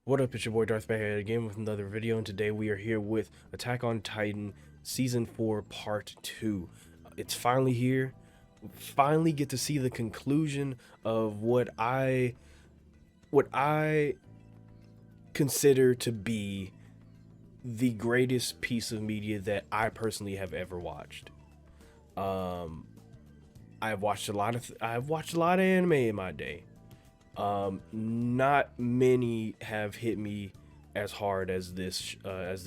What up, it's your boy Darth Back again with another video, and today we are here with Attack on Titan Season 4 Part 2. It's finally here. We finally get to see the conclusion of what I consider to be the greatest piece of media that I personally have ever watched. I've watched a lot of anime in my day. Not many have hit me as hard as this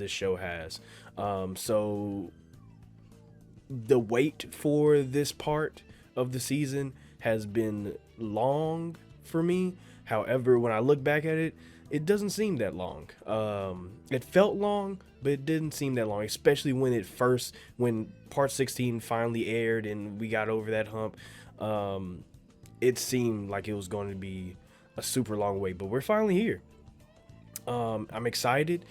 show has. So the wait for this part of the season has been long for me. However, when I look back at it, it doesn't seem that long. It felt long, but it didn't seem that long, especially when part 16 finally aired and we got over that hump. It seemed like it was going to be a super long wait, but we're finally here. I'm excited.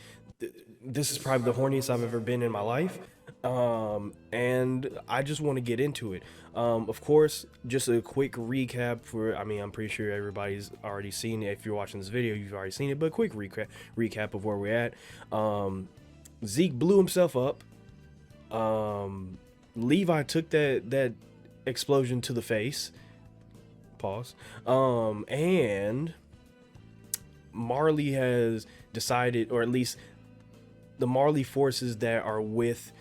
This is probably the horniest I've ever been in my life. And I just want to get into it. Of course, just a quick recap I'm pretty sure everybody's already seen it. If you're watching this video, you've already seen it, but a quick recap of where we're at. Zeke blew himself up. Levi took that explosion to the face. Pause. And Marley has decided, or at least the Marley forces that are with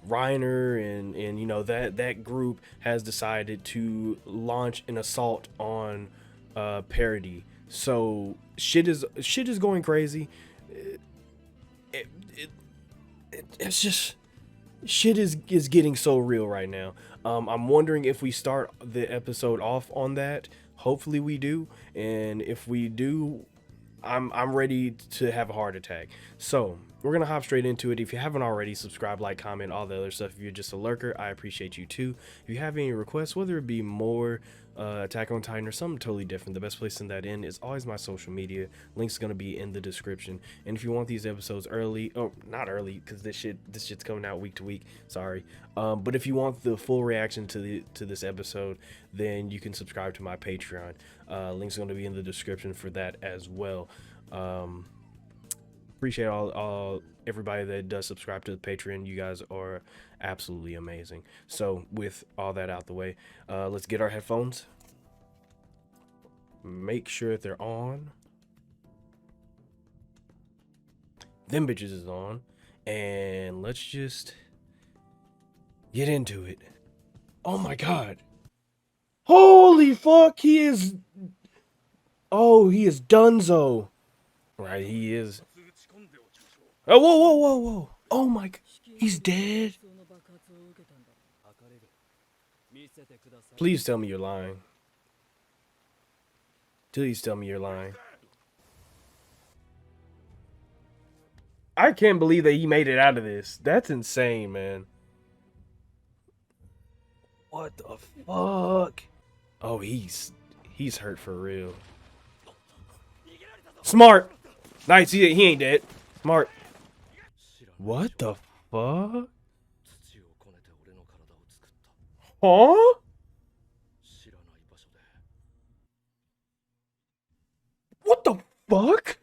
Reiner and you know that group has decided to launch an assault on Parody. So shit is going crazy. It's just shit is getting so real right now. I'm wondering if we start the episode off on that. Hopefully we do, and if we do, I'm ready to have a heart attack. So we're gonna hop straight into it. If you haven't already, subscribe, like, comment, all the other stuff. If you're just a lurker, I appreciate you too. If you have any requests, whether it be more Attack on Titan or something totally different, the best place to send that in is always my social media. Link's gonna be in the description. And if you want these episodes early, oh, not early, because this shit's coming out week to week. Sorry, but if you want the full reaction to this episode, then you can subscribe to my Patreon. Link's gonna be in the description for that as well. Appreciate all everybody that does subscribe to the Patreon. You guys are absolutely amazing. So with all that out the way, let's get our headphones, make sure that they're on, them bitches is on, and let's just get into it. Oh my god, holy fuck, he is donezo. Right, he is. Oh, whoa. Oh my god, he's dead. Please tell me you're lying. Please tell me you're lying. I can't believe that he made it out of this. That's insane, man. What the fuck? Oh, he's hurt for real. Smart. Nice, he ain't dead. Smart. What the fuck? Huh? What the fuck?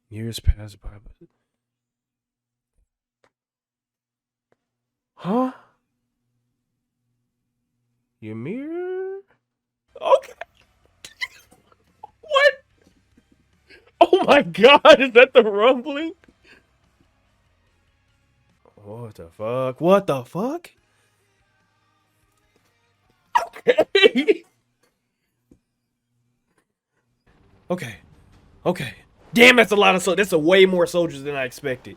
Years pass by, but... Huh? Ymir? Okay. What? Oh my god, is that the rumbling? What the fuck? What the fuck? Okay. Okay. Damn, that's a lot of soldiers. That's a way more soldiers than I expected.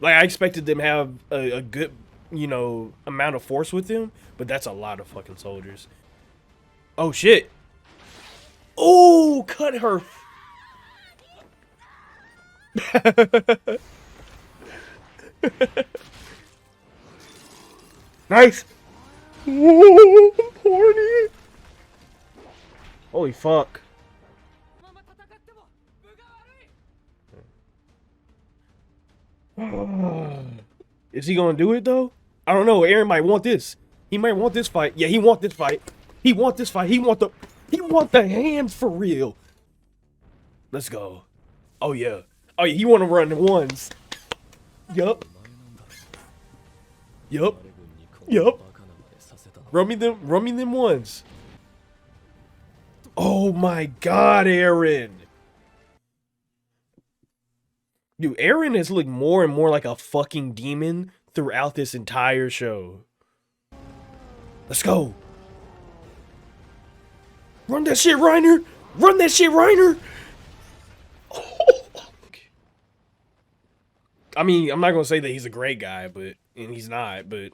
Like, I expected them to have a good, you know, amount of force with them, but that's a lot of fucking soldiers. Oh shit. Oh, cut her. Nice. Whoa, horny. Holy fuck. Is he gonna do it though? I don't know. Eren might want this. He might want this fight. Yeah, he want this fight. He want this fight. He want the hands for real. Let's go. Oh yeah. Oh yeah, you want to run the ones. Yup. Yup. Yup. Run me them ones. Oh my god, Eren. Dude, Eren has looked more and more like a fucking demon throughout this entire show. Let's go. Run that shit, Reiner. Run that shit, Reiner. I mean, I'm not gonna say that he's a great guy, and he's not, but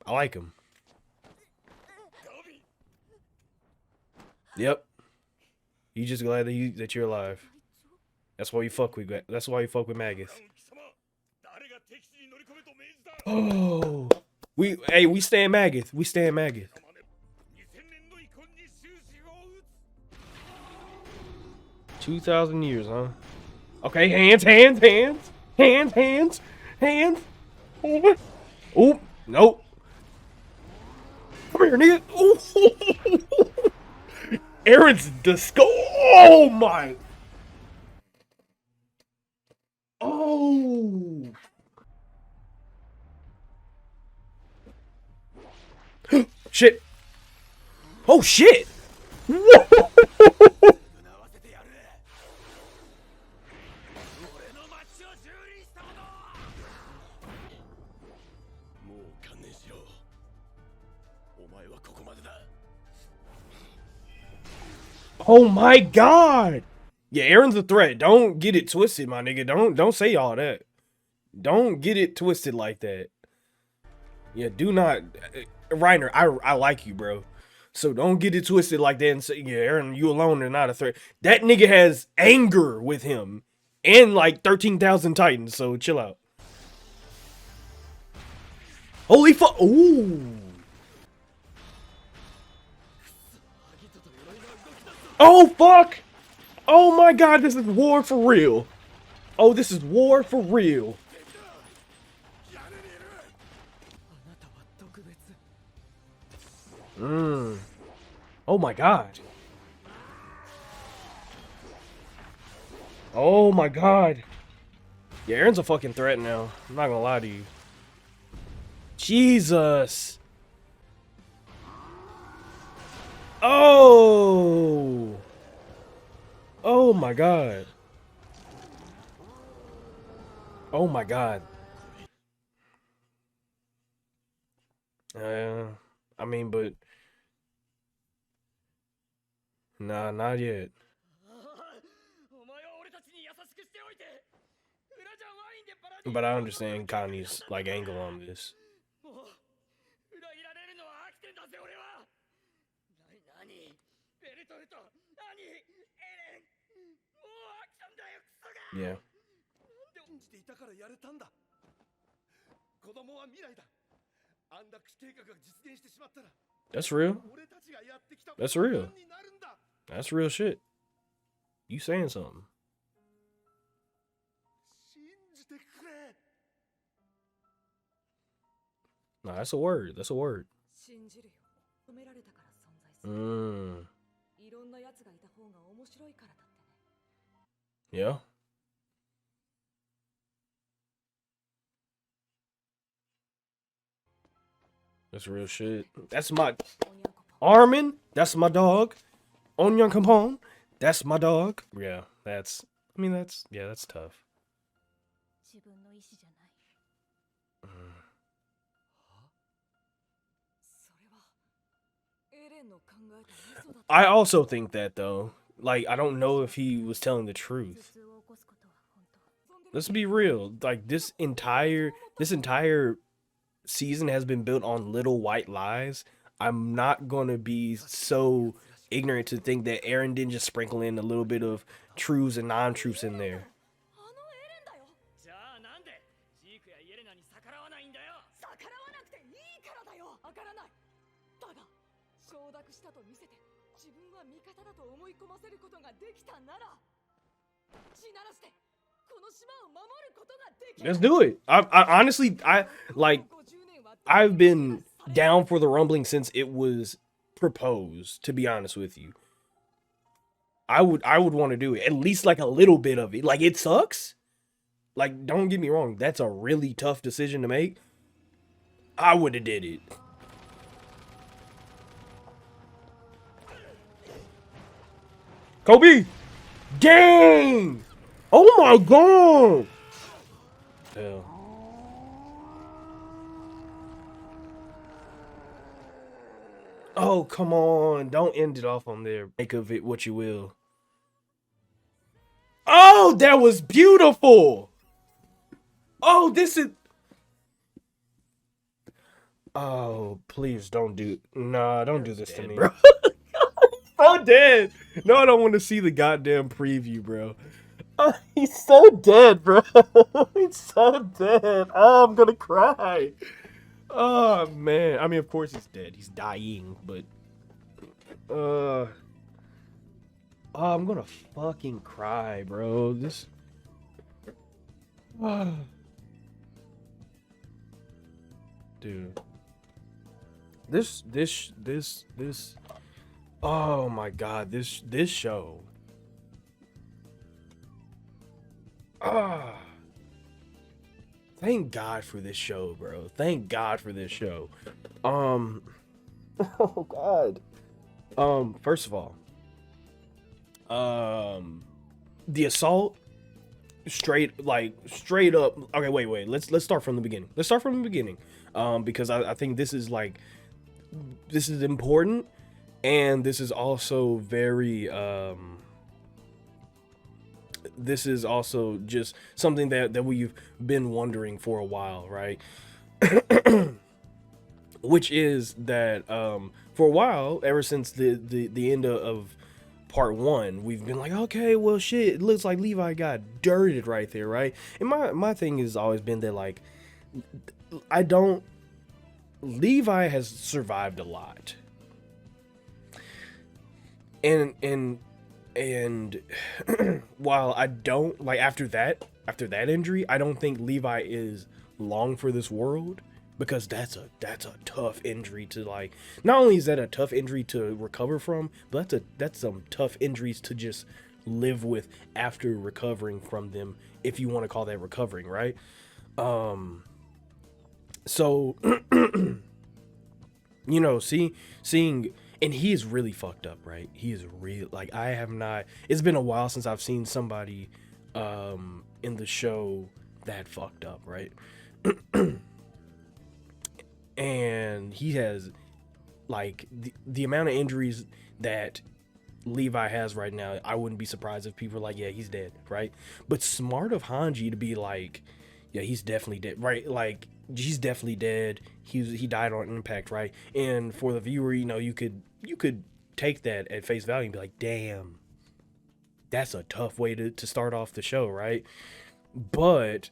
I like him. Yep. You just glad that you're alive. That's why you fuck with Magus. Oh, we stand Magus. We stand Magus. 2,000 years, huh? Okay, hands. Oh, nope. Come here, nigga. Eren's disco. Oh my. Oh. Shit. Oh shit. Oh my god. Yeah, Eren's a threat. Don't get it twisted, my nigga. Don't say all that. Don't get it twisted like that. Yeah, do not, Reiner. I like you, bro. So don't get it twisted like that and say, yeah, Eren, you alone are not a threat. That nigga has anger with him and like 13,000 Titans. So chill out. Holy fuck! Ooh. Oh fuck! Oh my god, this is war for real. Oh, this is war for real. Oh my god. Oh my god. Yeah, Eren's a fucking threat now. I'm not gonna lie to you. Jesus. Oh. Oh my god. Oh my god. I mean, but nah, not yet. But I understand Connie's like angle on this. Yeah. That's real. That's real. That's real shit. You saying something. No, that's a word. That's a word. Yeah. That's real shit. That's my Armin. That's my dog. Onyon Kampon. That's my dog. Yeah, that's. I mean, that's tough. I also think that though. Like, I don't know if he was telling the truth. Let's be real. Like this entire season has been built on little white lies. I'm not gonna be so ignorant to think that Eren didn't just sprinkle in a little bit of truths and non-truths in there. Let's do it. I honestly, I've been down for the rumbling since it was proposed, to be honest with you. I would want to do it. At least like a little bit of it. Like it sucks. Like don't get me wrong, that's a really tough decision to make. I would have did it. Kobe! Dang! Oh my god! Hell. Oh, come on. Don't end it off on there. Make of it what you will. Oh, that was beautiful! Oh, this is... Oh, please don't do... Nah, don't do this to me. Bro. So dead. No, I don't want to see the goddamn preview, bro. Oh, he's so dead, bro. He's so dead. Oh, I'm gonna cry. Oh, man. I mean, of course he's dead. He's dying, but... Oh, I'm gonna fucking cry, bro. This... Dude. This... Oh my god, this show. Ah. Thank God for this show, bro. Thank God for this show. Oh god. First of all, the assault straight up. Okay, wait. Let's start from the beginning. Let's start from the beginning. Because I think this is important, and this is also very this is also just something that we've been wondering for a while, right? Which is that for a while, ever since the end of part 1, we've been like, okay, well shit, it looks like Levi got dirted right there, right? And my thing has always been that, like, Levi has survived a lot. And while I don't like after that injury, I don't think Levi is long for this world, because that's a tough injury to, like, not only is that a tough injury to recover from, but that's some tough injuries to just live with after recovering from them, if you want to call that recovering, right? So you know, seeing and he is really fucked up, right? He is real. Like, I have not. It's been a while since I've seen somebody in the show that fucked up, right? And he has, like, the amount of injuries that Levi has right now. I wouldn't be surprised if people are like, yeah, he's dead, right? But smart of Hanji to be like, yeah, he's definitely dead, right? Like, he's definitely dead. He died on impact, right? And for the viewer, you know, you could take that at face value and be like, damn, that's a tough way to start off the show, right? But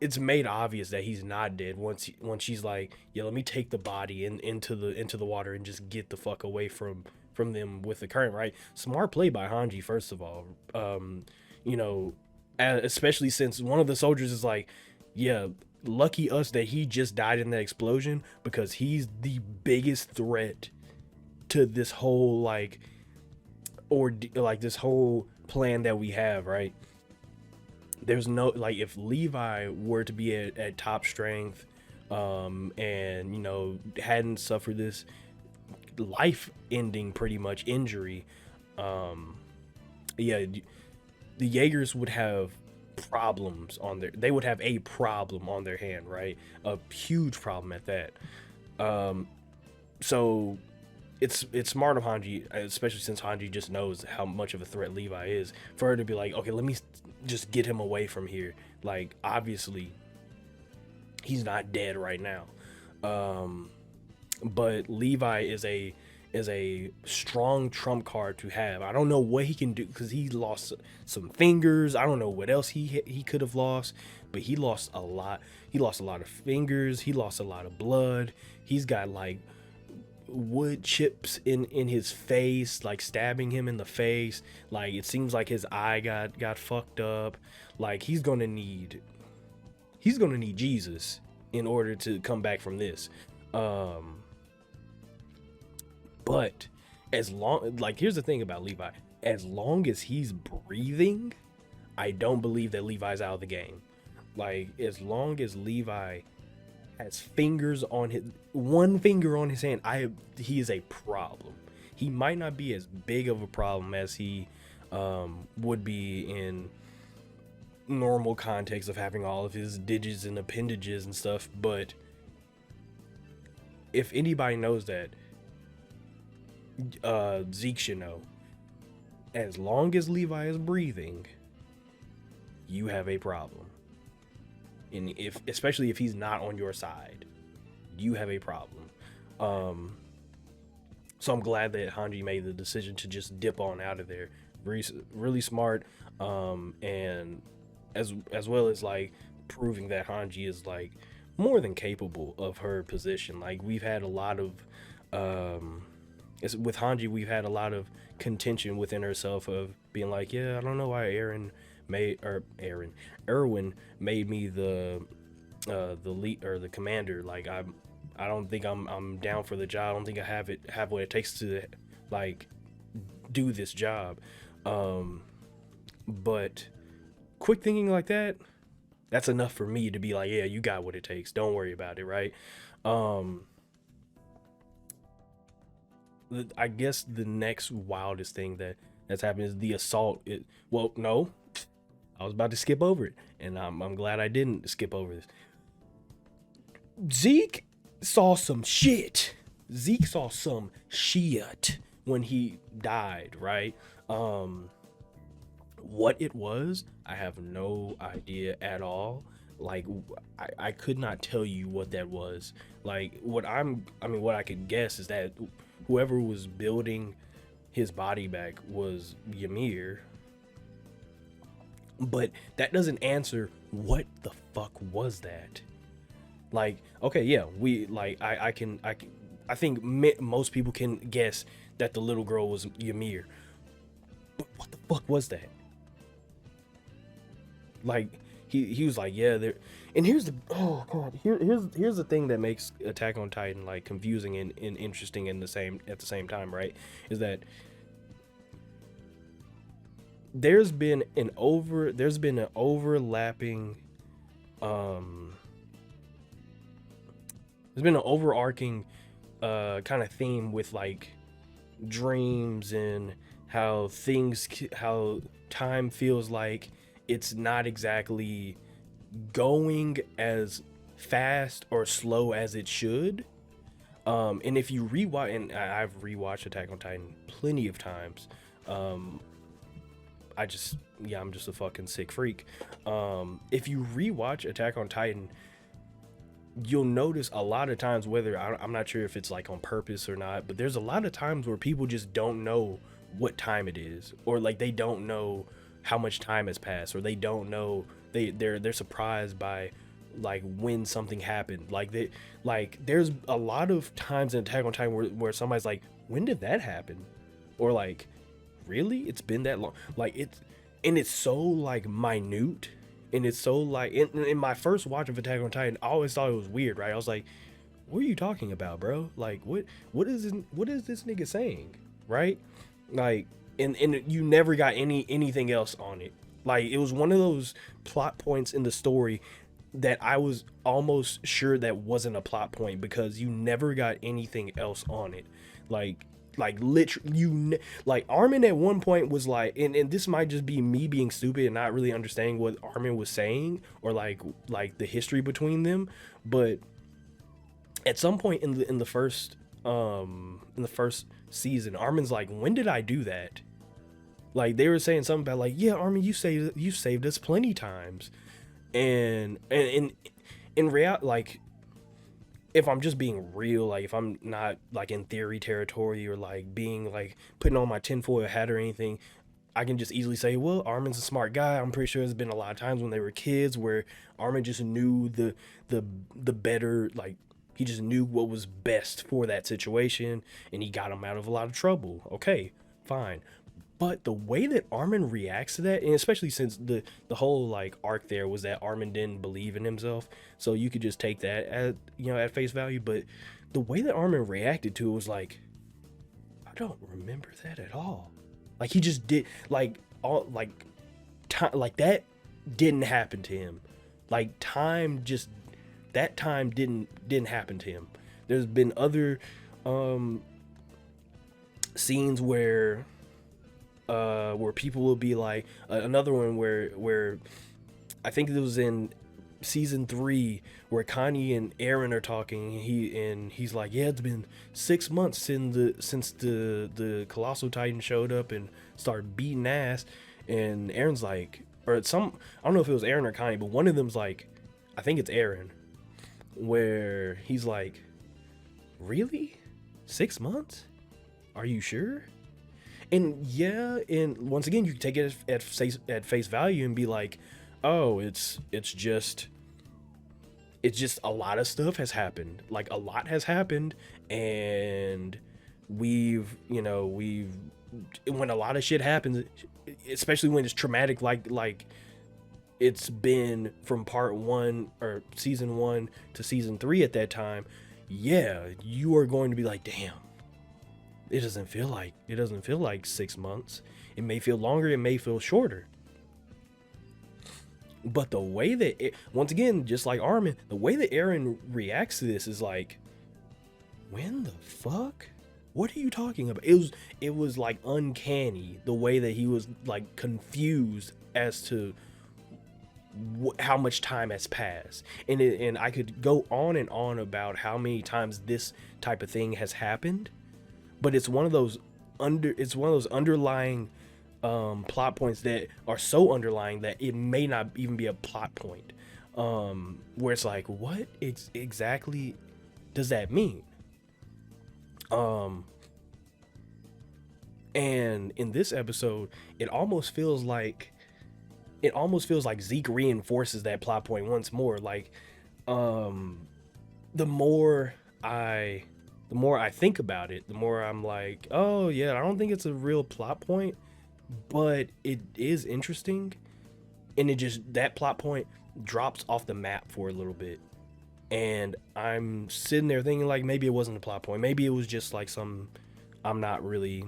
it's made obvious that he's not dead once she's like, yeah, let me take the body into the water and just get the fuck away from them with the current, right? Smart play by Hanji, first of all. You know, especially since one of the soldiers is like, yeah, lucky us that he just died in that explosion, because he's the biggest threat to this whole, like, or like this whole plan that we have, right? There's no, like, if Levi were to be at top strength, and, you know, hadn't suffered this life-ending pretty much injury, yeah, the Jaegers would have problems on they would have a problem on their hand, right? A huge problem at that. So it's smart of Hanji, especially since Hanji just knows how much of a threat Levi is, for her to be like, okay, let me just get him away from here. Like, obviously he's not dead right now, but Levi is a strong trump card to have. I don't know what he can do, because he lost some fingers. I don't know what else he could have lost, but he lost a lot. He lost a lot of fingers. He lost a lot of blood. He's got, like, wood chips in his face, like stabbing him in the face. Like, it seems like his eye got fucked up. Like, he's gonna need Jesus in order to come back from this. But as long, like, here's the thing about Levi. as long as he's breathing, I don't believe that Levi's out of the game. Like, as long as Levi has fingers on his one finger on his hand, he is a problem. He might not be as big of a problem as he would be in normal context of having all of his digits and appendages and stuff, but if anybody knows that, Zeke should know. As long as Levi is breathing, you have a problem. And especially if he's not on your side, you have a problem. So I'm glad that Hanji made the decision to just dip on out of there. Really smart. And as well as like proving that Hanji is like more than capable of her position. Like, we've had a lot of with Hanji, we've had a lot of contention within herself of being like, yeah, I don't know why Erwin made me the lead or the commander. Like, I don't think I'm down for the job. I don't think I have what it takes to like do this job. But quick thinking like that's enough for me to be like, yeah, you got what it takes. Don't worry about it, right? I guess the next wildest thing that's happened is the assault. Well, no, I was about to skip over it, and I'm glad I didn't skip over this. Zeke saw some shit. Zeke saw some shit when he died, right? What it was, I have no idea at all. Like, I could not tell you what that was. Like, what I could guess is that whoever was building his body back was Ymir. But that doesn't answer what the fuck was that. Like, okay, yeah, I think most people can guess that the little girl was Ymir. But what the fuck was that? Like, he was like, yeah, there. And here's the here's the thing that makes Attack on Titan like confusing and interesting at the same time, right? Is that there's been an overarching kind of theme with like dreams and how time feels like it's not exactly going as fast or slow as it should. And if you rewatch, and I've rewatched Attack on Titan plenty of times, I'm just a fucking sick freak. If you rewatch Attack on Titan, you'll notice a lot of times, I'm not sure if it's like on purpose or not, but there's a lot of times where people just don't know what time it is, or like they don't know how much time has passed, or they don't know, they're surprised by like when something happened. Like there's a lot of times in Attack on Titan where somebody's like, when did that happen? Or like, really? It's been that long? Like, it's so like minute, and it's so like in my first watch of Attack on Titan, I always thought it was weird, right? I was like, what are you talking about, bro? Like, what is this nigga saying, right? Like, and you never got anything else on it. Like, it was one of those plot points in the story that I was almost sure that wasn't a plot point, because you never got anything else on it. Like literally, like Armin at one point was like, and this might just be me being stupid and not really understanding what Armin was saying, or like the history between them, but at some point in the first season, Armin's like, when did I do that? Like, they were saying something about like, yeah, Armin, you saved us plenty times, and in reality, like, if I'm just being real, like if I'm not like in theory territory or like being like putting on my tinfoil hat or anything, I can just easily say, well, Armin's a smart guy. I'm pretty sure there's been a lot of times when they were kids where Armin just knew the better, like he just knew what was best for that situation, and he got him out of a lot of trouble. Okay, fine. But the way that Armin reacts to that, and especially since the whole like arc there was that Armin didn't believe in himself, so you could just take that at face value. But the way that Armin reacted to it was like, I don't remember that at all. Like he just did like all like time like that didn't happen to him. Like time just that time didn't happen to him. There's been other scenes where people will be like another one where I think it was in season 3 where Connie and Eren are talking. He's like, yeah, it's been 6 months since the Colossal Titan showed up and started beating ass. And Eren's like, or some, I don't know if it was Eren or Connie, but one of them's like, I think it's Eren, where he's like, really? 6 months? Are you sure? And yeah, and once again, you can take it at face value and be like, oh, it's just a lot of stuff has happened. Like a lot has happened, and we've when a lot of shit happens, especially when it's traumatic, like it's been from part 1 or season 1 to season 3 at that time. Yeah, you are going to be like, damn. It doesn't feel like 6 months. It may feel longer, it may feel shorter. But the way that once again, just like Armin, the way that Eren reacts to this is like, when the fuck? What are you talking about? It was like uncanny the way that he was like confused as to how much time has passed. And I could go on and on about how many times this type of thing has happened. But it's one of those underlying plot points that are so underlying that it may not even be a plot point. Where it's like, what exactly does that mean? And in this episode, it almost feels like Zeke reinforces that plot point once more. Like, the more I think about it, the more I'm like, oh yeah, I don't think it's a real plot point, but it is interesting. And that plot point drops off the map for a little bit. And I'm sitting there thinking like, maybe it wasn't a plot point. Maybe it was just like I'm not really,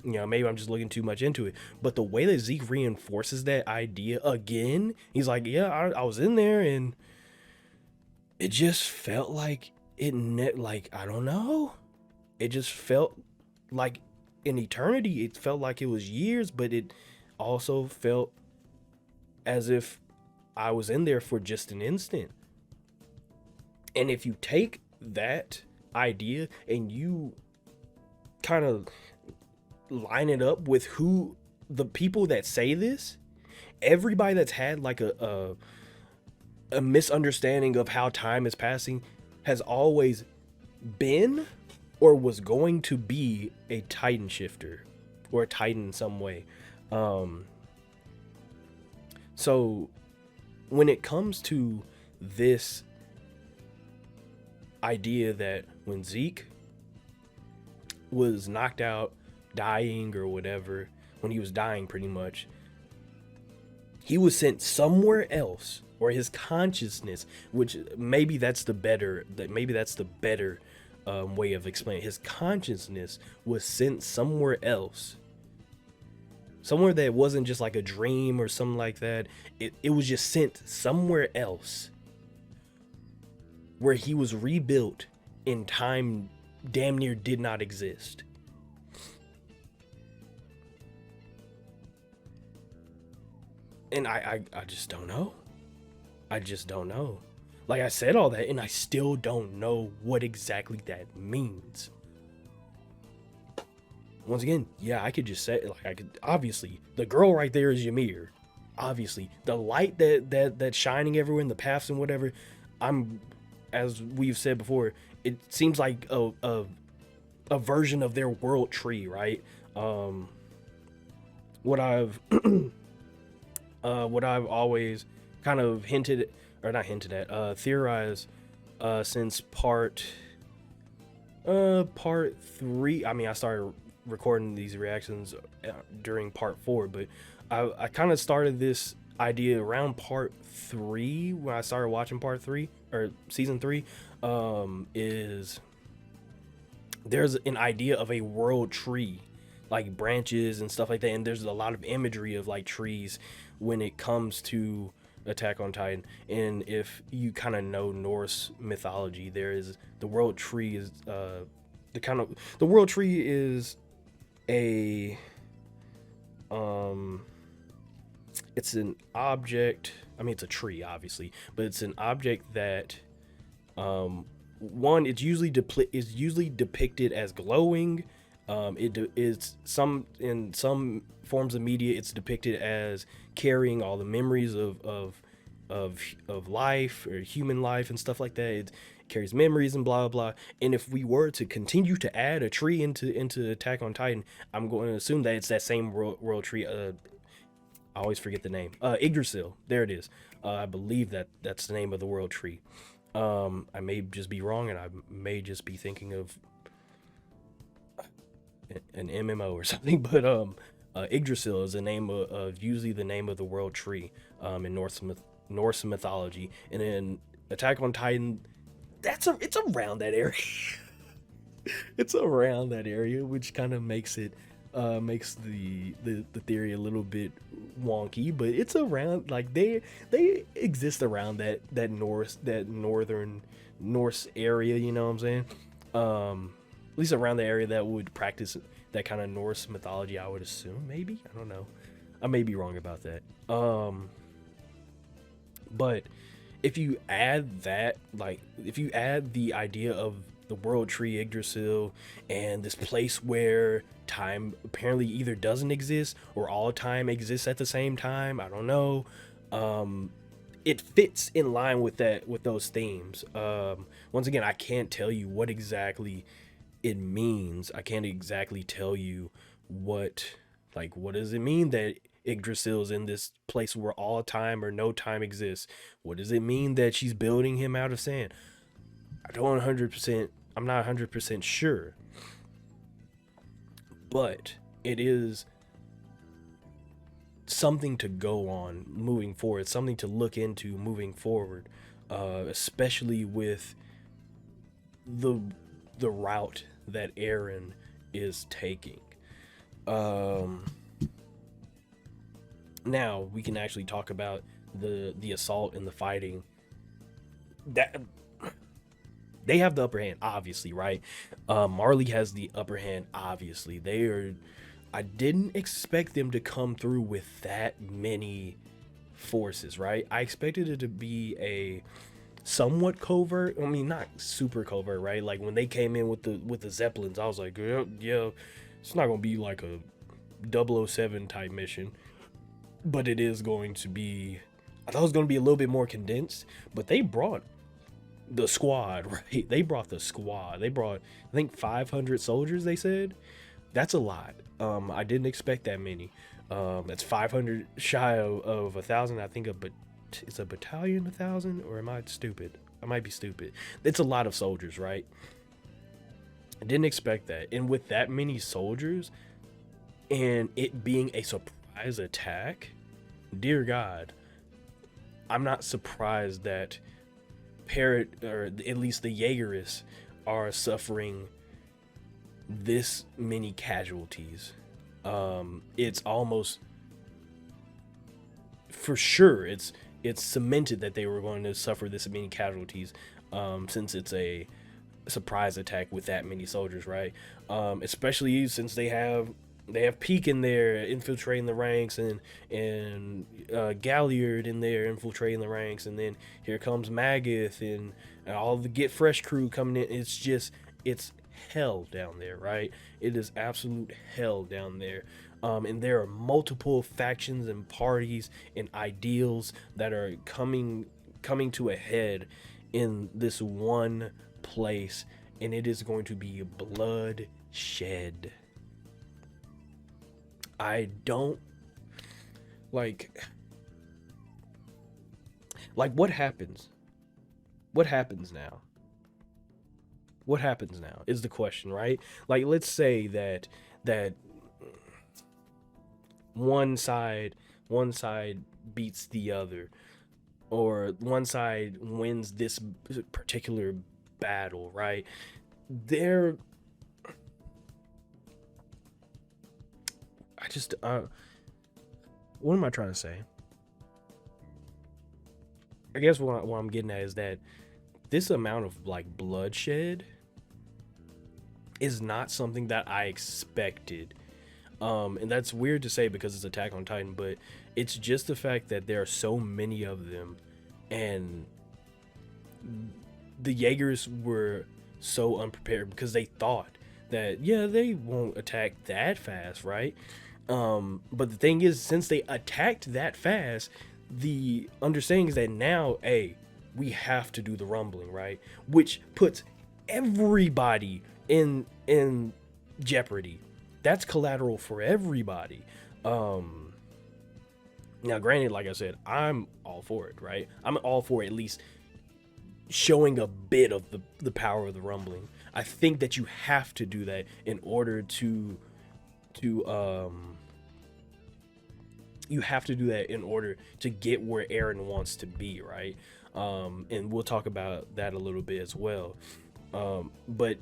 maybe I'm just looking too much into it. But the way that Zeke reinforces that idea again, he's like, yeah, I was in there, and it just felt like I don't know. It just felt like an eternity. It felt like it was years, but it also felt as if I was in there for just an instant. And if you take that idea and you kind of line it up with who the people that say this, everybody that's had like a misunderstanding of how time is passing has always been or was going to be a Titan shifter or a Titan in some way. So when it comes to this idea that when Zeke was knocked out, dying or whatever, when he was dying pretty much, he was sent somewhere else, or his consciousness, which maybe that's the better way of explaining. His consciousness was sent somewhere else, somewhere that wasn't just like a dream or something like that. It was just sent somewhere else, where he was rebuilt in time damn near did not exist. And I just don't know. I just don't know. Like, I said all that, and I still don't know what exactly that means. Once again, yeah, I could just say, like, I could, obviously, the girl right there is Ymir. Obviously, the light that's shining everywhere in the paths and whatever, as we've said before, it seems like a version of their world tree, right? What I've always kind of theorized since part 3. I mean, I started recording these reactions during part 4, but I kind of started this idea around part 3 when I started watching part 3 or season 3. Is there's an idea of a world tree like branches and stuff like that, and there's a lot of imagery of like trees when it comes to Attack on Titan. And if you kind of know Norse mythology, there is the world tree is the world tree is a um it's an object. I mean, it's a tree, obviously, but it's an object that one it's usually depicted as glowing. Is some in some forms of media it's depicted as carrying all the memories of life or human life and stuff like that. It carries memories and blah blah blah. And if we were to continue to add a tree into Attack on Titan, I'm going to assume that it's that same world tree. I always forget the name. Yggdrasil. There it is. I believe that's the name of the world tree. I may just be wrong, and I may just be thinking of an MMO or something. But Yggdrasil is the name of usually the name of the world tree in Norse mythology, and in Attack on Titan, it's around that area. It's around that area, which kind of makes it makes the theory a little bit wonky, but it's around, like they exist around that northern Norse area, you know what I'm saying? At least around the area that would practice that kind of Norse mythology, I would assume. Maybe, I don't know, I may be wrong about that. But if you add that, like if you add the idea of the world tree Yggdrasil and this place where time apparently either doesn't exist or all time exists at the same time, I don't know, it fits in line with those themes. Once again, I can't tell you what exactly it means. I can't exactly tell you what does it mean that Yggdrasil is in this place where all time or no time exists? What does it mean that she's building him out of sand? I'm not 100% sure. But it is something to go on moving forward, something to look into moving forward, especially with the route that Eren is taking. Now we can actually talk about the assault and the fighting. That they have the upper hand, obviously, right? Marley has the upper hand, obviously. I didn't expect them to come through with that many forces, right? I expected it to be a somewhat covert. I mean, not super covert, right? Like when they came in with the Zeppelins, I was like, yeah, it's not gonna be like a 007 type mission, but it is going to be. I thought it was going to be a little bit more condensed, but they brought the squad, right? They brought the squad. They brought, I think, 500 soldiers, they said. That's a lot. I didn't expect that many. That's 500 shy of 1,000. I think it's a battalion 1,000, or am I stupid? I might be stupid. It's a lot of soldiers, right? I didn't expect that. And with that many soldiers and it being a surprise attack, dear God, I'm not surprised that Parrot, or at least the Jaegerists, are suffering this many casualties. It's almost for sure it's cemented that they were going to suffer this many casualties, since it's a surprise attack with that many soldiers, right? Especially since they have Peak in there infiltrating the ranks, and Galliard in there infiltrating the ranks, and then here comes Magath and all the Get Fresh crew coming in. It's hell down there, right? It is absolute hell down there. And there are multiple factions and parties and ideals that are coming to a head in this one place, and it is going to be bloodshed. I don't like what happens? What happens now? What happens now is the question, right? Like, let's say that one side beats the other, or one side wins this particular battle, right? I just what am I trying to say? I guess what I'm getting at is that this amount of like bloodshed is not something that I expected. And that's weird to say because it's Attack on Titan, but it's just the fact that there are so many of them, and the Jaegers were so unprepared because they thought that, yeah, they won't attack that fast, right? But the thing is, since they attacked that fast, the understanding is that now, hey, we have to do the rumbling, right? Which puts everybody in jeopardy. That's collateral for everybody. Now, granted, like I said, I'm all for it, right? I'm all for at least showing a bit of the power of the rumbling. I think that you have to do that in order to you have to do that in order to get where Eren wants to be, right? And we'll talk about that a little bit as well. But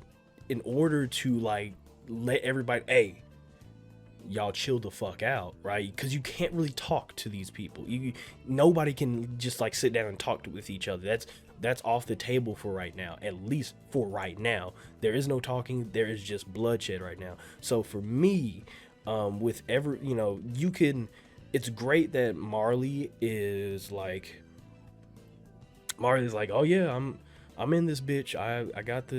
in order to like let everybody, hey, y'all chill the fuck out, right? Because you can't really talk to these people. Nobody can just like sit down and talk with each other. That's off the table for right now. At least for right now, there is no talking. There is just bloodshed right now. So for me, with every, you can. It's great that Marley's like, oh yeah, I'm in this bitch. I got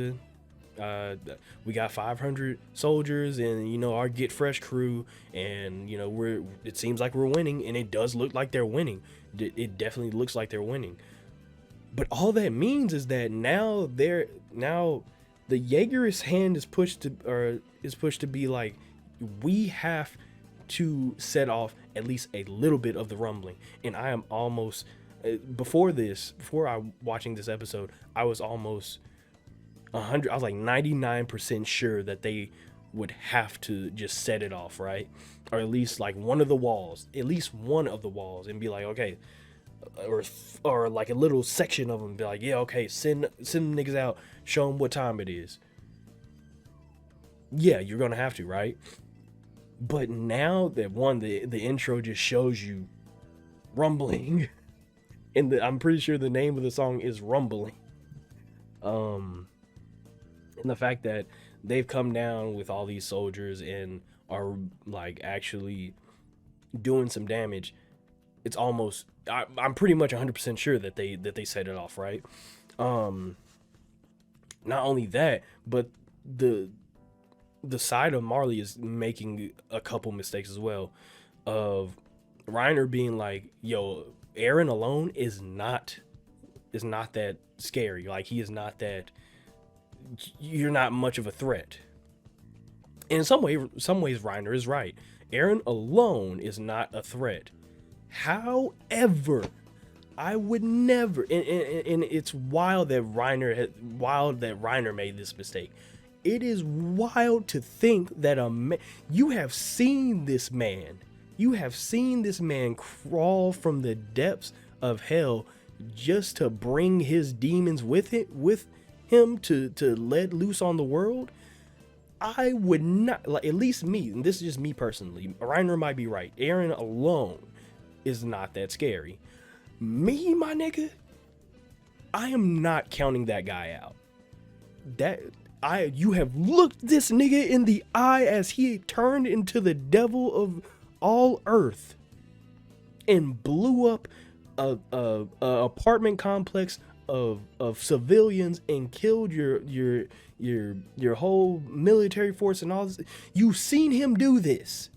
we got 500 soldiers and our Get Fresh crew, and it seems like we're winning, and it does look like they're winning. It definitely looks like they're winning. But all that means is that now the Jaeger's hand is pushed to be like, we have to set off at least a little bit of the rumbling. And I am almost before I watching this episode, I was almost 100. I was like 99% sure that they would have to just set it off, right? Or at least like one of the walls, and be like, okay, or like a little section of them, be like, yeah, okay, send them niggas out, show them what time it is. Yeah, you're gonna have to, right? But now that the intro just shows you rumbling, and I'm pretty sure the name of the song is Rumbling. And the fact that they've come down with all these soldiers and are like actually doing some damage, it's almost, I'm pretty much 100% sure that they set it off, right? Not only that, but the side of Marley is making a couple mistakes as well, of Reiner being like, yo, Eren alone is not that scary. Like, he is not that, you're not much of a threat. And in some ways Reiner is right. Eren alone is not a threat. However, I would never, and it's wild that Reiner made this mistake. It is wild to think that you have seen this man crawl from the depths of hell just to bring his demons with him to let loose on the world. I would not, like, at least me, and this is just me personally, Reiner might be right, Eren alone is not that scary. Me, my nigga, I am not counting that guy out. You have looked this nigga in the eye as he turned into the devil of all earth and blew up a apartment complex of civilians and killed your whole military force and all this. You've seen him do this.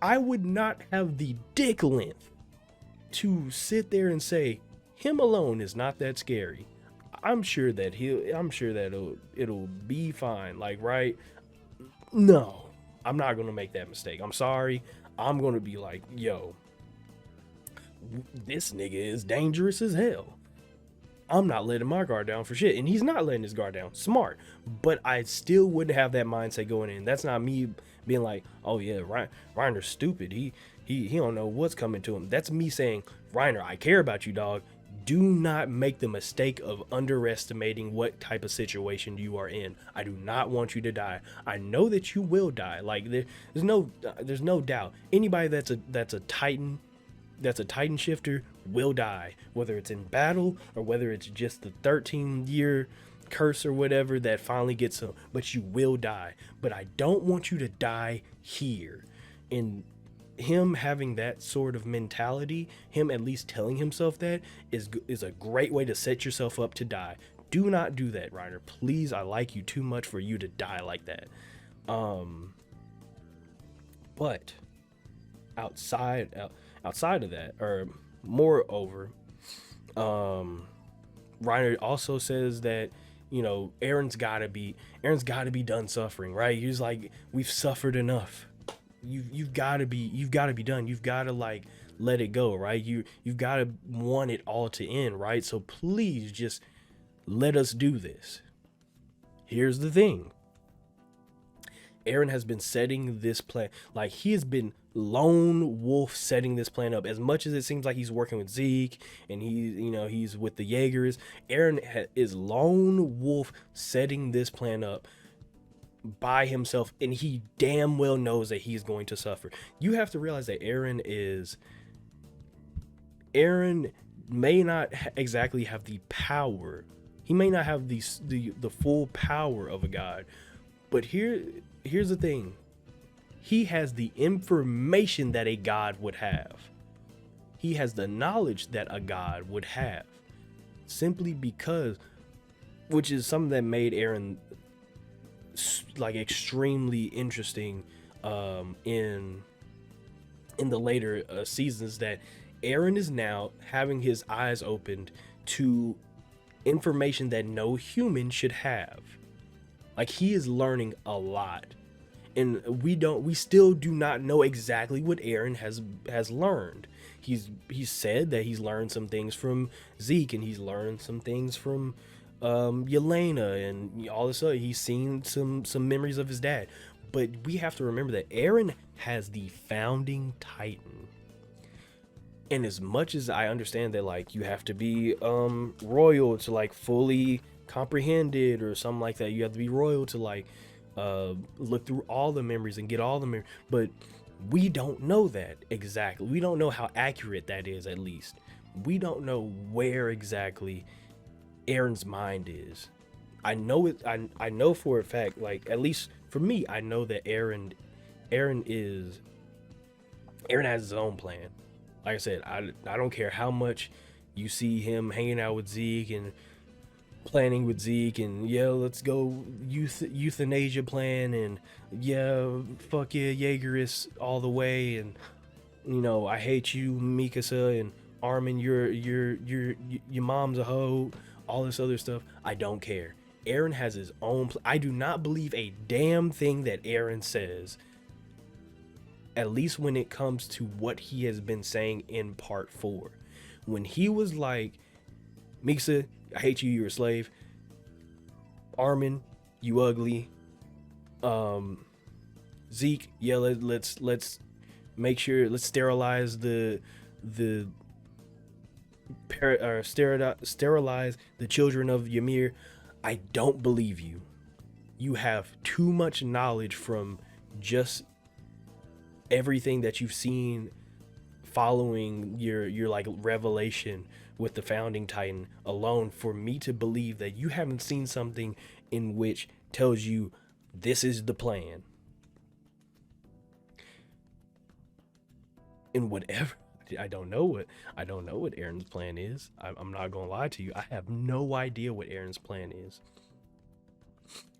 I would not have the dick length to sit there and say him alone is not that scary. I'm sure that it'll be fine. Like, right? No, I'm not gonna make that mistake. I'm sorry. I'm gonna be like, yo, this nigga is dangerous as hell. I'm not letting my guard down for shit. And he's not letting his guard down. Smart. But I still wouldn't have that mindset going in. That's not me being like, oh yeah, Reiner's stupid. He don't know what's coming to him. That's me saying, Reiner, I care about you, dog. Do not make the mistake of underestimating what type of situation you are in. I do not want you to die. I know that you will die. Like there's no doubt. Anybody that's a titan, that's a titan shifter will die, whether it's in battle or whether it's just the 13-year curse or whatever that finally gets them. But you will die. But I don't want you to die here. And him having that sort of mentality, him at least telling himself that is a great way to set yourself up to die. Do not do that, Reiner. Please, I like you too much for you to die like that. But outside of that, or moreover, Reiner also says that, you know, Eren's gotta be done suffering, right? He's like, we've suffered enough. You've got to be done. You've got to like let it go, right? You've got to want it all to end, right? So please just let us do this. Here's the thing. Eren has been setting this plan, like he has been lone wolf setting this plan up. As much as it seems like he's working with Zeke and he's with the Jaegers, Eren is lone wolf setting this plan up by himself, and he damn well knows that he's going to suffer. You have to realize that Eren may not exactly have the power. He may not have the full power of a god, but here's the thing. He has the information that a god would have. He has the knowledge that a god would have, simply because, which is something that made Eren like extremely interesting in the later seasons, that Eren is now having his eyes opened to information that no human should have. Like, he is learning a lot, and we still do not know exactly what Eren has learned. He's said that he's learned some things from Zeke, and he's learned some things from Yelena and all this other. He's seen some memories of his dad, but we have to remember that Eren has the founding titan. And as much as I understand that, like, you have to be royal to like fully comprehend it or something like that, you have to be royal to like look through all the memories and get all the memories, but we don't know that exactly. We don't know how accurate that is. At least we don't know where exactly Eren's mind is. I know it. I know for a fact, like, at least for me, I know that Eren has his own plan. Like I said, I don't care how much you see him hanging out with Zeke and planning with Zeke, and yeah, let's go euthanasia plan, and yeah, fuck yeah, Jaegerists all the way, and you know, I hate you, Mikasa, and Armin, your mom's a hoe, all this other stuff. I don't care. Eren has his own I do not believe a damn thing that Eren says, at least when it comes to what he has been saying in part 4. When he was like, Mikasa, I hate you, you're a slave. Armin, you ugly. Zeke, yeah, let's make sure, let's sterilize sterilize the children of Ymir. I don't believe you. You have too much knowledge from just everything that you've seen following your like revelation with the founding titan alone for me to believe that you haven't seen something in which tells you this is the plan. And whatever, I don't know what Eren's plan is. I'm not gonna lie to you. I have no idea what Eren's plan is.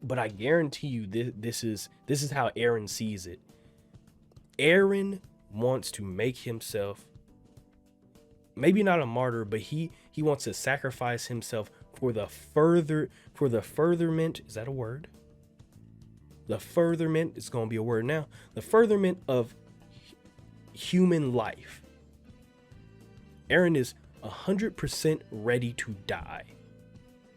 But I guarantee you this is how Eren sees it. Eren wants to make himself, maybe not a martyr, but he wants to sacrifice himself for the furtherment. Is that a word? The furtherment, it's gonna be a word now. The furtherment of human life. Eren is 100% ready to die.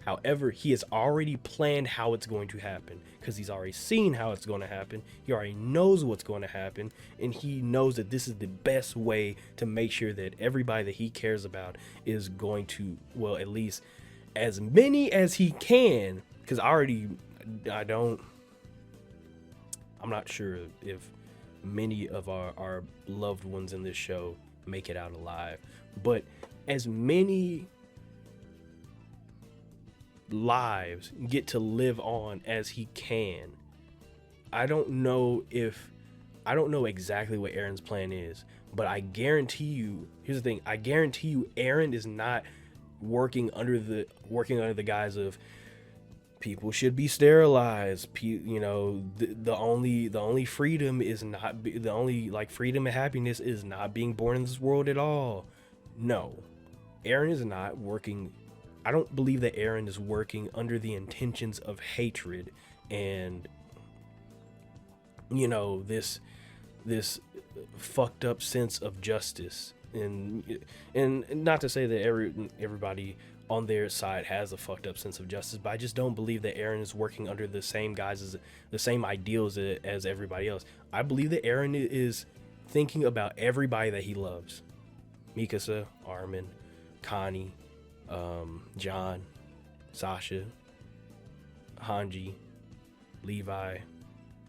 However, he has already planned how it's going to happen because he's already seen how it's going to happen. He already knows what's going to happen, and he knows that this is the best way to make sure that everybody that he cares about is going to, well, at least as many as he can. Because I'm not sure if many of our loved ones in this show make it out alive, but as many lives get to live on as he can. I don't know exactly what Eren's plan is, but I guarantee you, here's the thing, I guarantee you Eren is not working under the guise of people should be sterilized. The only freedom is not the only like freedom and happiness is not being born in this world at all. No, Eren is not working. I don't believe that Eren is working under the intentions of hatred and this fucked up sense of justice. And not to say that everybody on their side has a fucked up sense of justice, but I just don't believe that Eren is working under the same guise, the same ideals as everybody else. I believe that Eren is thinking about everybody that he loves. Mikasa, Armin, Connie, John, Sasha, Hanji, Levi,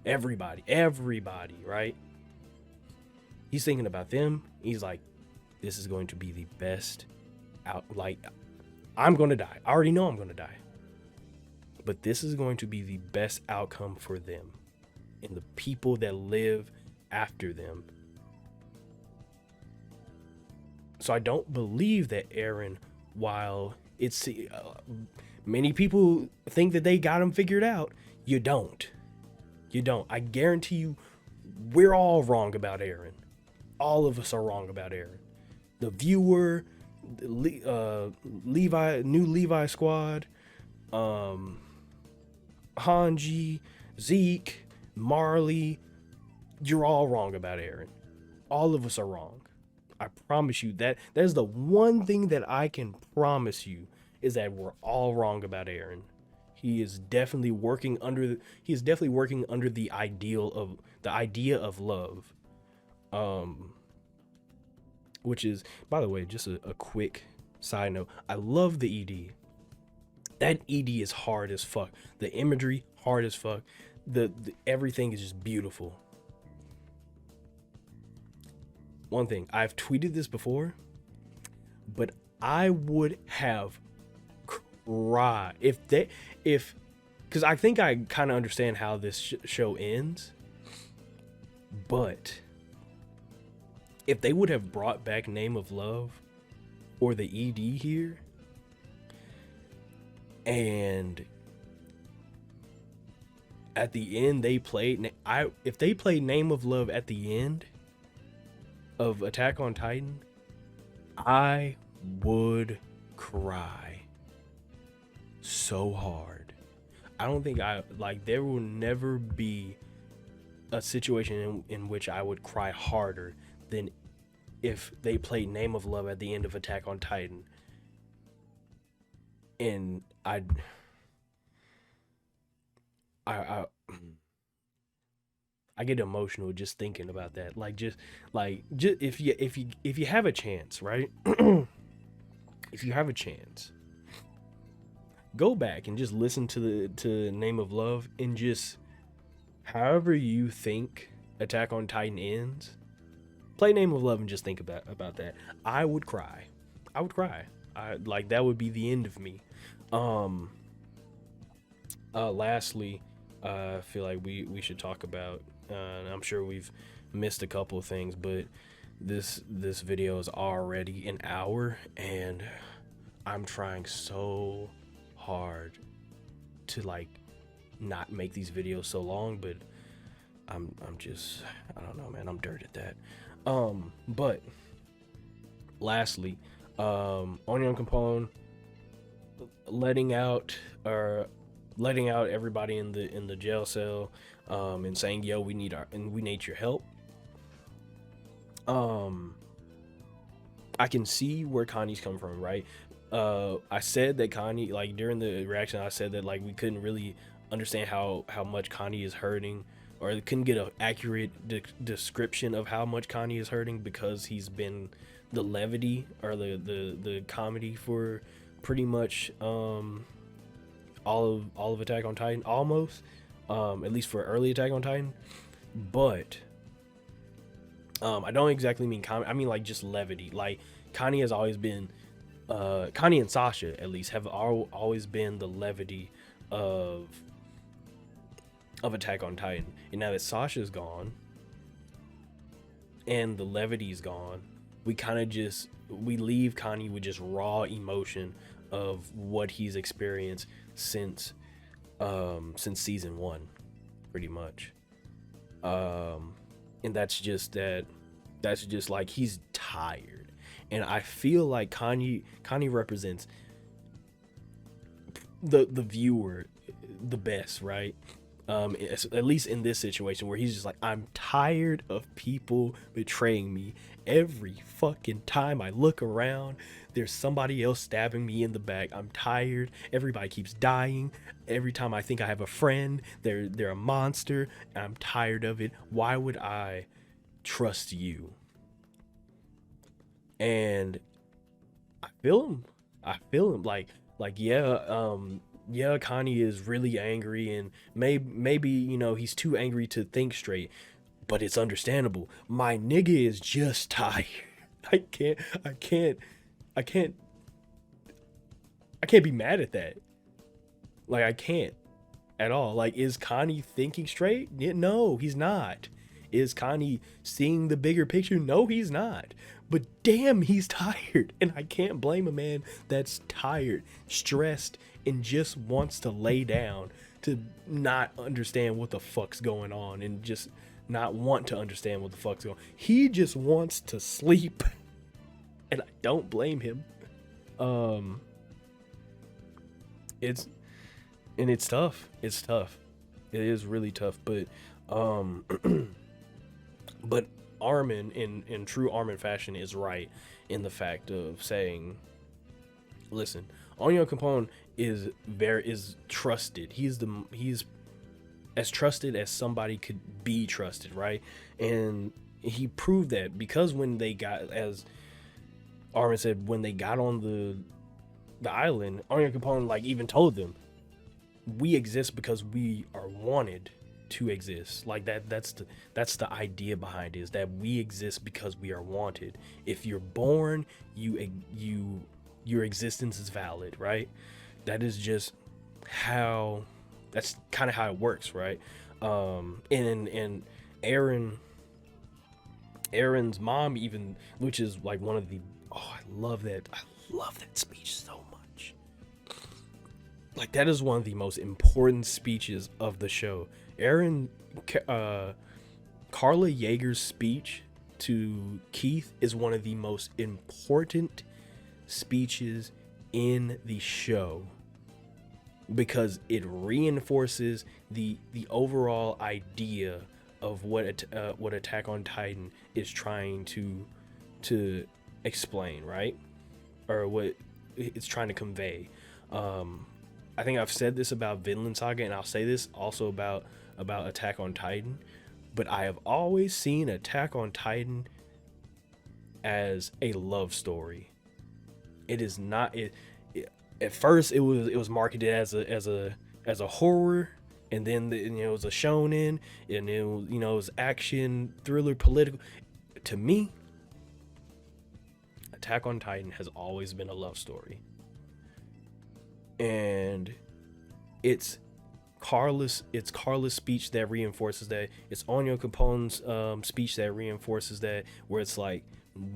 everybody, right? He's thinking about them. He's like, this is going to be the best I'm going to die. I already know I'm going to die. But this is going to be the best outcome for them and the people that live after them. So I don't believe that Eren, while it's many people think that they got him figured out, you don't. I guarantee you, we're all wrong about Eren. All of us are wrong about Eren. The viewer, Levi, new Levi squad, Hanji, Zeke, Marley, you're all wrong about Eren. All of us are wrong. I promise you that is the one thing that I can promise you is that we're all wrong about Eren. He is definitely working under the idea of love. Which is, by the way, just a quick side note. I love the ED. That ED is hard as fuck. The imagery, hard as fuck. The everything is just beautiful. One thing, I've tweeted this before, but I would have cried because I think I kind of understand how this show ends, but if they would have brought back Name of Love or the ED here, and at the end if they played Name of Love at the end of Attack on Titan, I would cry so hard. I don't think there will never be a situation in which I would cry harder than if they played Name of Love at the end of Attack on Titan. And I get emotional just thinking about that. Just if you have a chance, right? If you have a chance, go back and just listen to Name of Love, and just however you think Attack on Titan ends, play Name of Love and just think about that. I would cry. That would be the end of me. Lastly, I feel like we should talk about, I'm sure we've missed a couple of things, but this video is already an hour, and I'm trying so hard to not make these videos so long, but I'm just, I don't know, man, I'm dirt at that. But lastly, Onion Capone letting out everybody in the jail cell, and saying, yo, we need your help. I can see where Connie's come from, right? I said that Connie, like during the reaction, I said that like we couldn't really understand how much Connie is hurting, or couldn't get an accurate description of how much Connie is hurting because he's been the levity or the comedy for pretty much all of Attack on Titan almost, at least for early Attack on Titan, but I don't exactly mean comedy. I mean like just levity. Like Connie has always been, Connie and Sasha at least have always been the levity of Attack on Titan. And now that Sasha's gone and the levity's gone, we kind of just we leave Connie with just raw emotion of what he's experienced since season 1, pretty much. And that's just like he's tired. And I feel like Connie represents the viewer the best, right? At least in this situation where he's just like, I'm tired of people betraying me. Every fucking time I look around, there's somebody else stabbing me in the back. I'm tired. Everybody keeps dying. Every time I think I have a friend, they're a monster. I'm tired of it. Why would I trust you? And I feel him. Like yeah, Connie is really angry, and maybe he's too angry to think straight, but it's understandable. My nigga is just tired. I can't be mad at that. Like, I can't at all. Like, is Connie thinking straight? Yeah, no, he's not. Is Connie seeing the bigger picture? No, he's not. But damn, he's tired. And I can't blame a man that's tired, stressed, and just wants to lay down, to not understand what the fuck's going on, and just not want to understand what the fuck's going on. He just wants to sleep. And I don't blame him. It's tough. It's tough. It is really tough. But but Armin, in true Armin fashion, is right in the fact of saying, listen, Onyo Capone is trusted. He's as trusted as somebody could be trusted, right? And he proved that because when they got, as Armin said, when they got on the island, Onyo Capone like even told them, we exist because we are wanted to exist. Like that's the idea behind it, is that we exist because we are wanted. If you're born, your existence is valid, right? That is just how, that's kind of how it works, right? And Eren's mom even, which is like one of the, I love that speech so much. Like, that is one of the most important speeches of the show. Carla Yeager's speech to Keith is one of the most important speeches in the show, because it reinforces the overall idea of what Attack on Titan is trying to explain, right? Or what it's trying to convey. I think I've said this about Vinland Saga, and I'll say this also about Attack on Titan, but I have always seen Attack on Titan as a love story. It is not. At first, it was marketed as a horror, and then it was a shonen, and it was action, thriller, political. To me, Attack on Titan has always been a love story, and it's Carla's speech that reinforces that. It's Onyo Capone's speech that reinforces that, where it's like,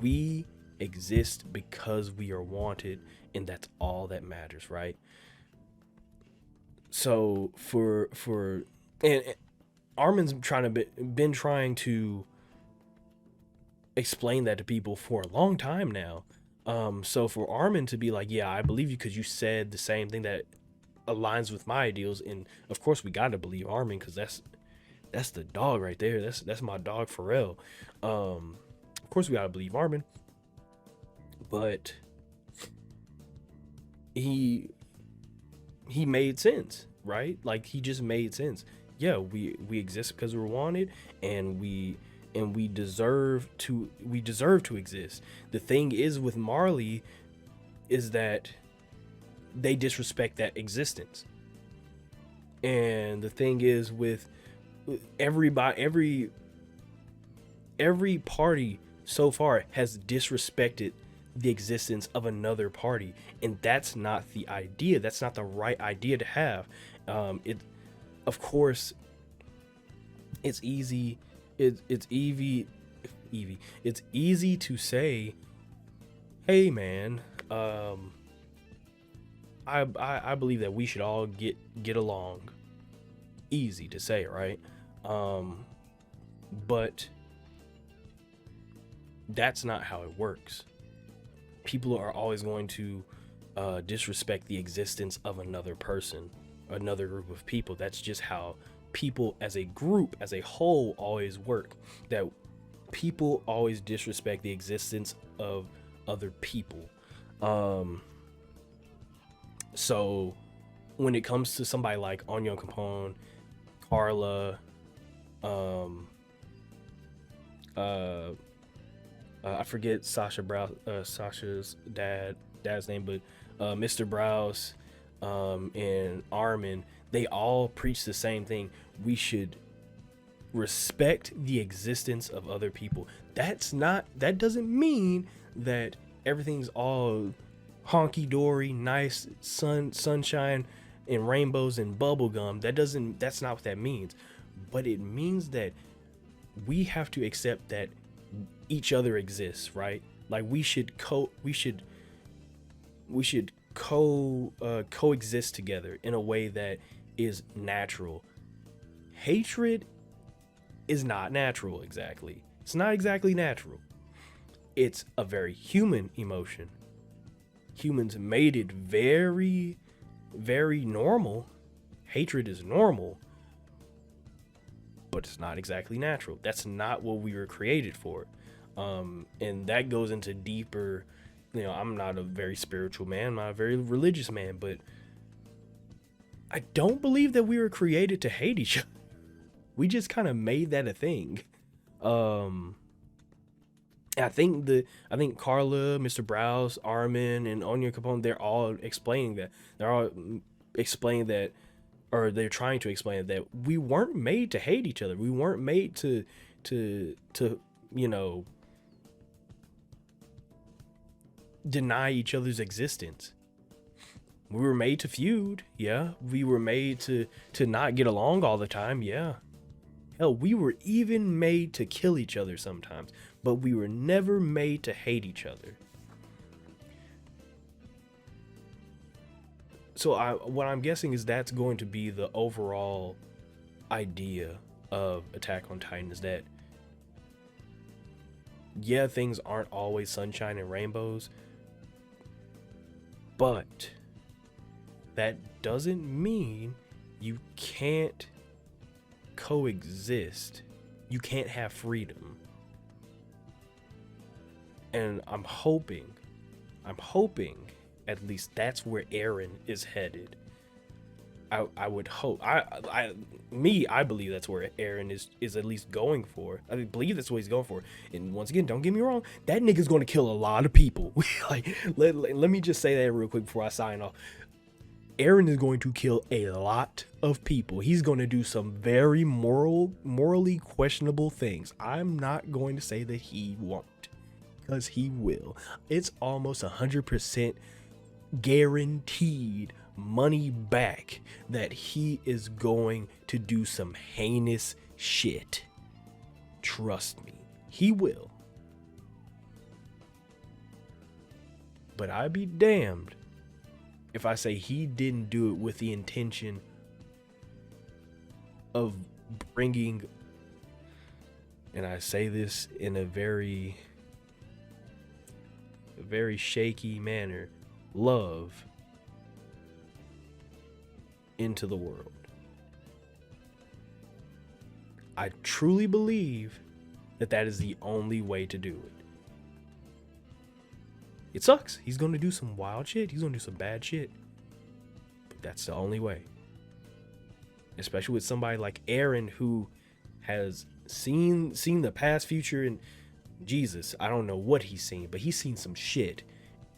we exist because we are wanted, and that's all that matters, right? So and Armin's been trying to explain that to people for a long time now. So for Armin to be like, yeah, I believe you because you said the same thing that aligns with my ideals, and of course we gotta believe Armin, because that's the dog right there. That's my dog for real. Of course we gotta believe Armin, but he he made sense, right? Like he just made sense. Yeah, we exist because we're wanted, and we deserve to exist. The thing is with Marley is that they disrespect that existence. And the thing is with everybody, every party so far has disrespected the existence of another party, and that's not the idea. That's not the right idea to have. It, of course, it's easy. It's Evie. It's easy to say, "Hey, man, I believe that we should all get along." Easy to say, right? But that's not how it works. People are always going to disrespect the existence of another person, another group of people. That's just how people as a group, as a whole, always work. That people always disrespect the existence of other people. So when it comes to somebody like Onion Capone, Carla, I forget Sasha's dad's name, but Mr. Browse, and Armin, they all preach the same thing. We should respect the existence of other people. That doesn't mean that everything's all honky dory, nice sunshine and rainbows and bubblegum. That's not what that means. But it means that we have to accept that each other exists, right? Like we should coexist together in a way that is natural. Hatred is not natural exactly. It's not exactly natural. It's a very human emotion. Humans made it very, very normal. Hatred is normal, but it's not exactly natural. That's not what we were created for. And that goes into deeper, I'm not a very spiritual man, I'm not a very religious man, but I don't believe that we were created to hate each other. We just kind of made that a thing. I think Carla, Mr. Browse, Armin, and Onion Capone, they're all explaining that. They're all explaining that, or they're trying to explain that we weren't made to hate each other. We weren't made to deny each other's existence. We were made to feud, yeah. We were made to not get along all the time, yeah. Hell, we were even made to kill each other sometimes, but we were never made to hate each other. So what I'm guessing is that's going to be the overall idea of Attack on Titan, is that, yeah, things aren't always sunshine and rainbows, but that doesn't mean you can't coexist. You can't have freedom. And I'm hoping at least that's where Eren is headed. I would hope. I believe that's where Eren is at least going for. I believe that's what he's going for. And once again, don't get me wrong, that nigga's going to kill a lot of people. Like, let me just say that real quick before I sign off. Eren is going to kill a lot of people. He's going to do some very morally questionable things. I'm not going to say that he won't, because he will. It's almost 100% guaranteed money back that he is going to do some heinous shit. Trust me, he will. But I'd be damned if I say he didn't do it with the intention of bringing, and I say this in a very shaky manner, love into the world. I truly believe that is the only way to do it. It sucks. He's gonna do some wild shit. He's gonna do some bad shit. But that's the only way. Especially with somebody like Eren, who has seen the past, future, and Jesus. I don't know what he's seen, but he's seen some shit.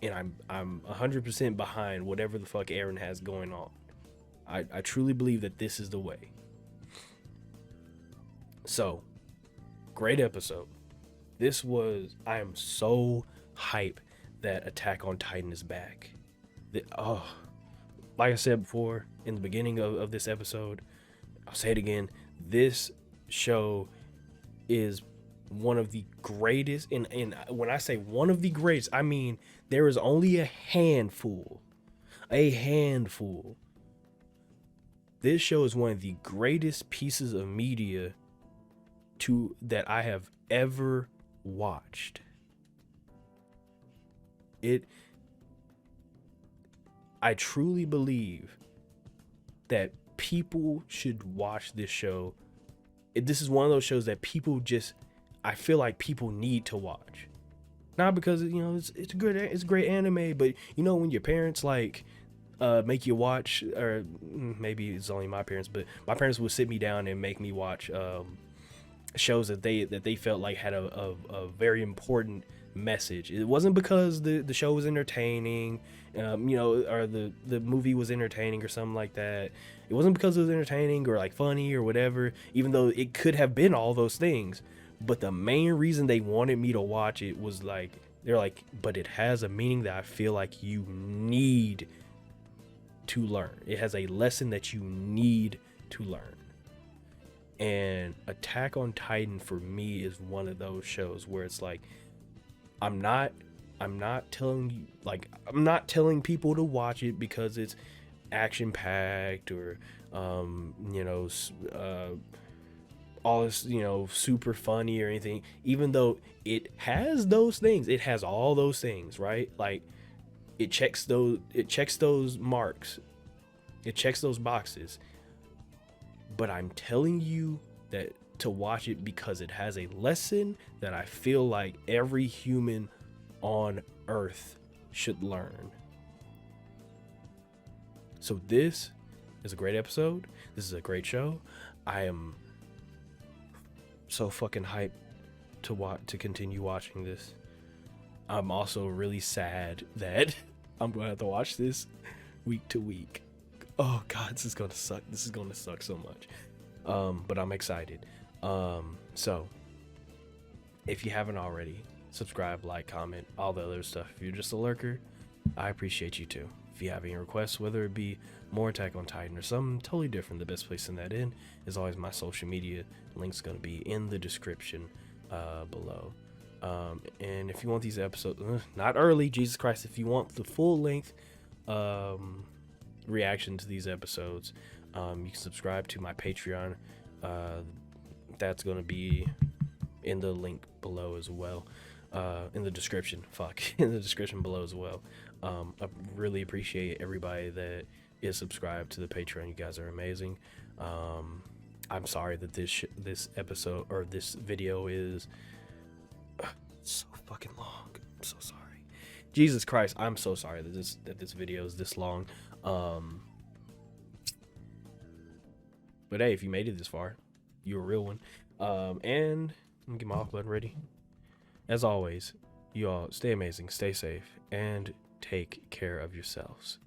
And I'm 100% behind whatever the fuck Eren has going on. I truly believe that this is the way. So, great episode. I am so hype that Attack on Titan is back. Like I said before in the beginning of this episode, I'll say it again. This show is one of the greatest. And when I say one of the greatest, I mean there is only a handful. This show is one of the greatest pieces of media that I have ever watched. I truly believe that people should watch this show. This is one of those shows that I feel like people need to watch. Not because, it's great anime, but when your parents like make you watch, or maybe it's only my parents, but my parents would sit me down and make me watch shows that they felt like had a very important message. It wasn't because the show was entertaining, or the movie was entertaining or something like that. It wasn't because it was entertaining or like funny or whatever, even though it could have been all those things. But the main reason they wanted me to watch it was like, they're like, but it has a meaning that I feel like you need to learn. It has a lesson that you need to learn. And Attack on Titan for me is one of those shows where it's like, I'm not telling people to watch it because it's action packed or all this, super funny or anything, even though it has those things. It has all those things, right? Like it checks those marks. It checks those boxes. But I'm telling you that to watch it because it has a lesson that I feel like every human on Earth should learn. So this is a great episode. This is a great show. I am so fucking hyped to continue watching this. I'm also really sad that I'm gonna have to watch this week to week. Oh god, this is gonna suck. This is gonna suck so much. But I'm excited. So if you haven't already, subscribe, like, comment, all the other stuff. If you're just a lurker, I appreciate you too. If you have any requests, whether it be more Attack on Titan or something totally different, the best place to send that in is always my social media. Link's gonna be in the description below. And if you want these episodes, not early, Jesus Christ, if you want the full length reaction to these episodes, you can subscribe to my Patreon. That's gonna be in the link below as well, in the description in the description below as well. I really appreciate everybody that is subscribed to the Patreon. You guys are amazing. I'm sorry that this episode or this video is so fucking long. I'm so sorry. Jesus Christ, I'm so sorry that this video is this long. But hey, if you made it this far, you're a real one. And let me get my off button ready. As always, you all stay amazing, stay safe, and take care of yourselves.